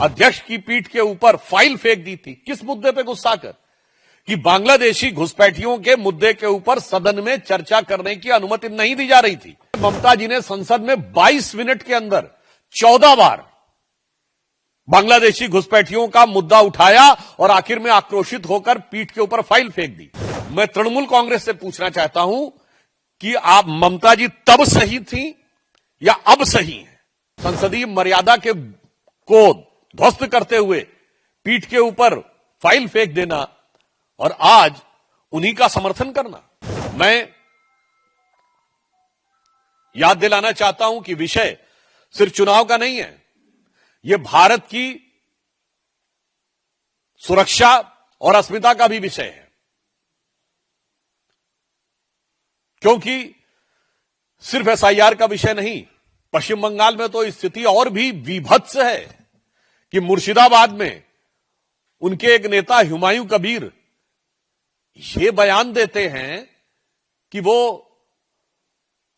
अध्यक्ष की पीठ के ऊपर फाइल फेंक दी थी। किस मुद्दे पे गुस्सा कर? कि बांग्लादेशी घुसपैठियों के मुद्दे के ऊपर सदन में चर्चा करने की अनुमति नहीं दी जा रही थी। ममता जी ने संसद में 22 मिनट के अंदर 14 बार बांग्लादेशी घुसपैठियों का मुद्दा उठाया और आखिर में आक्रोशित होकर पीठ के ऊपर फाइल फेंक दी। मैं तृणमूल कांग्रेस से पूछना चाहता हूं कि आप ममता जी तब सही थी या अब सही हैं? संसदीय मर्यादा को ध्वस्त करते हुए पीठ के ऊपर फाइल फेंक देना और आज उन्हीं का समर्थन करना। मैं याद दिलाना चाहता हूं कि विषय सिर्फ चुनाव का नहीं है, यह भारत की सुरक्षा और अस्मिता का भी विषय है। क्योंकि सिर्फ एसआईआर का विषय नहीं, पश्चिम बंगाल में तो स्थिति और भी विभत्स है कि मुर्शिदाबाद में उनके एक नेता हुमायूं कबीर ये बयान देते हैं कि वो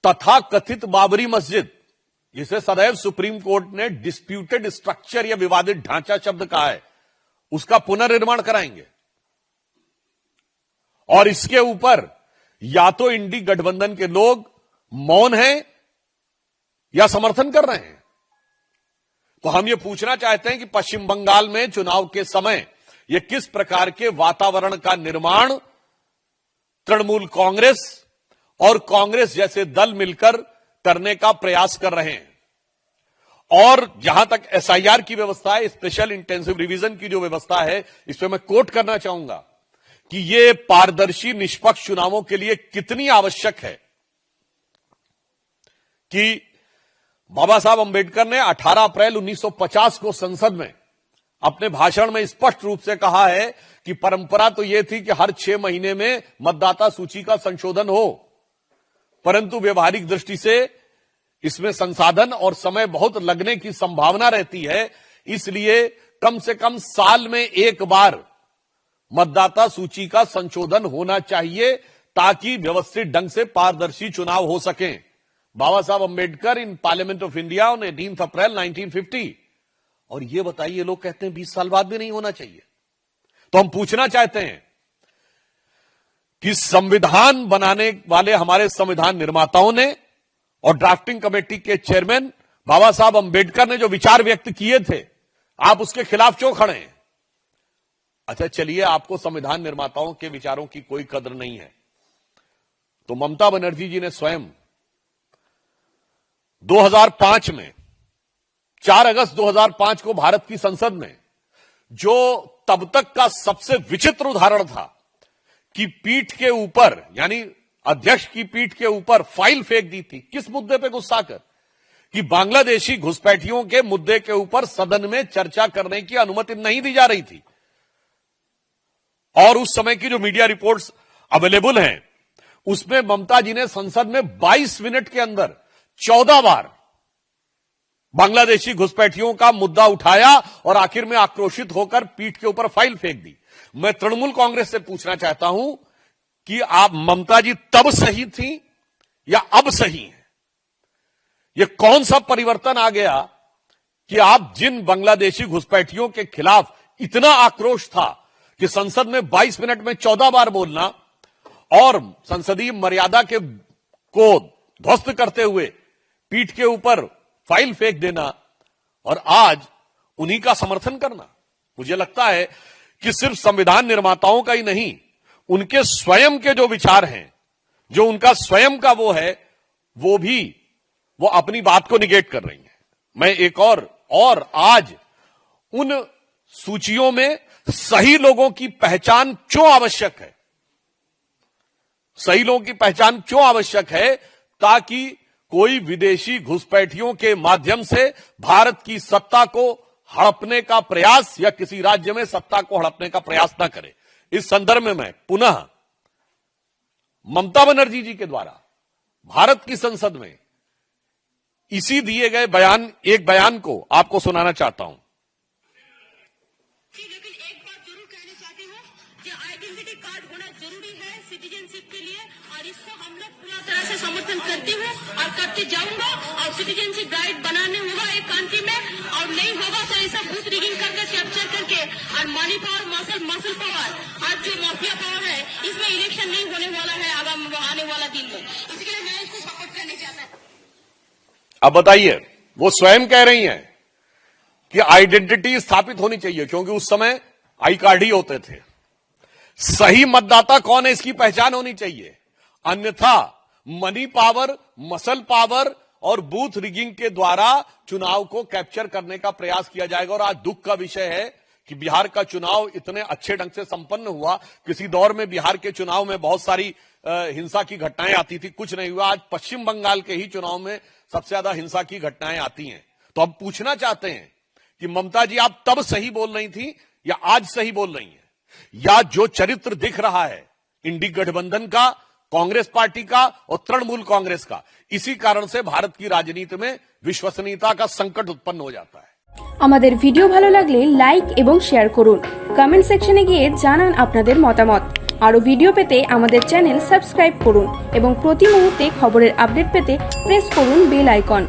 तथाकथित बाबरी मस्जिद, जिसे सदैव सुप्रीम कोर्ट ने डिस्प्यूटेड स्ट्रक्चर या विवादित ढांचा शब्द कहा है, उसका पुनर्निर्माण कराएंगे। और इसके ऊपर या तो इंडी गठबंधन के लोग मौन हैं या समर्थन कर रहे हैं। तो हम ये पूछना चाहते हैं कि पश्चिम बंगाल में चुनाव के समय यह किस प्रकार के वातावरण का निर्माण तृणमूल कांग्रेस और कांग्रेस जैसे दल मिलकर करने का प्रयास कर रहे हैं। और जहां तक एसआईआर की व्यवस्था है, स्पेशल इंटेंसिव रिवीजन की जो व्यवस्था है, इस पर मैं कोट करना चाहूंगा कि यह पारदर्शी निष्पक्ष चुनावों के लिए कितनी आवश्यक है कि बाबा साहब अंबेडकर ने 18 अप्रैल 1950 को संसद में अपने भाषण में स्पष्ट रूप से कहा है कि परंपरा तो यह थी कि हर 6 महीने में मतदाता सूची का संशोधन हो, परंतु व्यवहारिक दृष्टि से इसमें संसाधन और समय बहुत लगने की संभावना रहती है, इसलिए कम से कम साल में एक बार मतदाता सूची का संशोधन होना चाहिए ताकि व्यवस्थित ढंग से पारदर्शी चुनाव हो सके। बाबा साहब Ambedkar in parliament of India on 18 अप्रैल 1950। और ये बताइए, लोग कहते हैं 20 साल बाद भी नहीं होना चाहिए। तो हम पूछना चाहते हैं कि संविधान बनाने वाले हमारे संविधान निर्माताओं ने और ड्राफ्टिंग कमेटी के चेयरमैन बाबा साहब अंबेडकर ने जो विचार व्यक्त किए थे, आप उसके खिलाफ क्यों खड़े हैं? अच्छा चलिए, आपको संविधान निर्माताओं के विचारों की कोई कदर नहीं है, तो ममता बनर्जी जी ने स्वयं 2005 में 4 अगस्त 2005 को भारत की संसद में जो तब तक का सबसे विचित्र उदाहरण था कि पीठ के ऊपर, यानी अध्यक्ष की पीठ के ऊपर फाइल फेंक दी थी। किस मुद्दे पे गुस्सा कर? कि बांग्लादेशी घुसपैठियों के मुद्दे के ऊपर सदन में चर्चा करने की अनुमति नहीं दी जा रही थी। और उस समय की जो मीडिया रिपोर्ट्स अवेलेबल हैं, उसमें ममता जी ने संसद में 22 मिनट के अंदर 14 बार बांग्लादेशी घुसपैठियों का मुद्दा उठाया और आखिर में आक्रोशित होकर पीठ के ऊपर फाइल फेंक दी। मैं तृणमूल कांग्रेस से पूछना चाहता हूं कि आप ममता जी तब सही थी या अब सही हैं? यह कौन सा परिवर्तन आ गया कि आप जिन बांग्लादेशी घुसपैठियों के खिलाफ इतना आक्रोश था कि संसद में 22 मिनट में 14 बार बोलना और संसदीय मर्यादा को ध्वस्त करते हुए पीठ के ऊपर फाइल फेंक देना और आज उन्हीं का समर्थन करना। मुझे लगता है कि सिर्फ संविधान निर्माताओं का ही नहीं, उनके स्वयं के जो विचार हैं, जो उनका स्वयं का वो है, वो अपनी बात को निगेट कर रही हैं। मैं एक और आज उन सूचियों में सही लोगों की पहचान क्यों आवश्यक है, सही लोगों की पहचान क्यों आवश्यक है, ताकि कोई विदेशी घुसपैठियों के माध्यम से भारत की सत्ता को हड़पने का प्रयास या किसी राज्य में सत्ता को हड़पने का प्रयास न करे। इस संदर्भ में मैं पुनः ममता बनर्जी जी के द्वारा भारत की संसद में इसी दिए गए एक बयान को आपको सुनाना चाहता हूं। लेकिन एक बात जरूर कहना चाहती हूँ कि आइडेंटिटी कार्ड होना जरूरी है सिटीजनशिप के लिए, और इसको हम लोग पूरा तरह से समर्थन करते हुए और करते जाऊंगा। और सिटीजनशिप गाइड बनाने होगा एक कंट्री में, और नहीं होगा तो ऐसा बूथ रिगिंग और मनी पावर मसल पावर और जो माफिया पावर है, इसमें इलेक्शन नहीं होने वाला है आने वाला दिन में। इसके लिए मैं इसको सपोर्ट करने चाहता हूँ। अब बताइए, वो स्वयं कह रही हैं कि आइडेंटिटी स्थापित होनी चाहिए, क्योंकि उस समय आई कार्ड ही होते थे। सही मतदाता कौन है इसकी पहचान होनी चाहिए, अन्यथा मनी पावर, मसल पावर और बूथ रिगिंग के द्वारा चुनाव को कैप्चर करने का प्रयास किया जाएगा। और आज दुख का विषय है कि बिहार का चुनाव इतने अच्छे ढंग से संपन्न हुआ। किसी दौर में बिहार के चुनाव में बहुत सारी हिंसा की घटनाएं आती थी, कुछ नहीं हुआ। आज पश्चिम बंगाल के ही चुनाव में सबसे ज्यादा हिंसा की घटनाएं आती हैं। तो हम पूछना चाहते हैं कि ममता जी, आप तब सही बोल रही थी या आज सही बोल रही हैं, या जो चरित्र दिख रहा है इंडी गठबंधन का, कांग्रेस पार्टी का और तृणमूल कांग्रेस का, इसी कारण से भारत की राजनीति में विश्वसनीयता का संकट उत्पन्न हो जाता है। আমাদের ভিডিও ভালো লাগলে লাইক এবং শেয়ার করুন, কমেন্ট সেকশনে গিয়ে জানান আপনাদের মতামত। আরো ভিডিও পেতে আমাদের চ্যানেল সাবস্ক্রাইব করুন এবং প্রতি মুহূর্তে খবরের আপডেট পেতে প্রেস করুন বেল আইকন।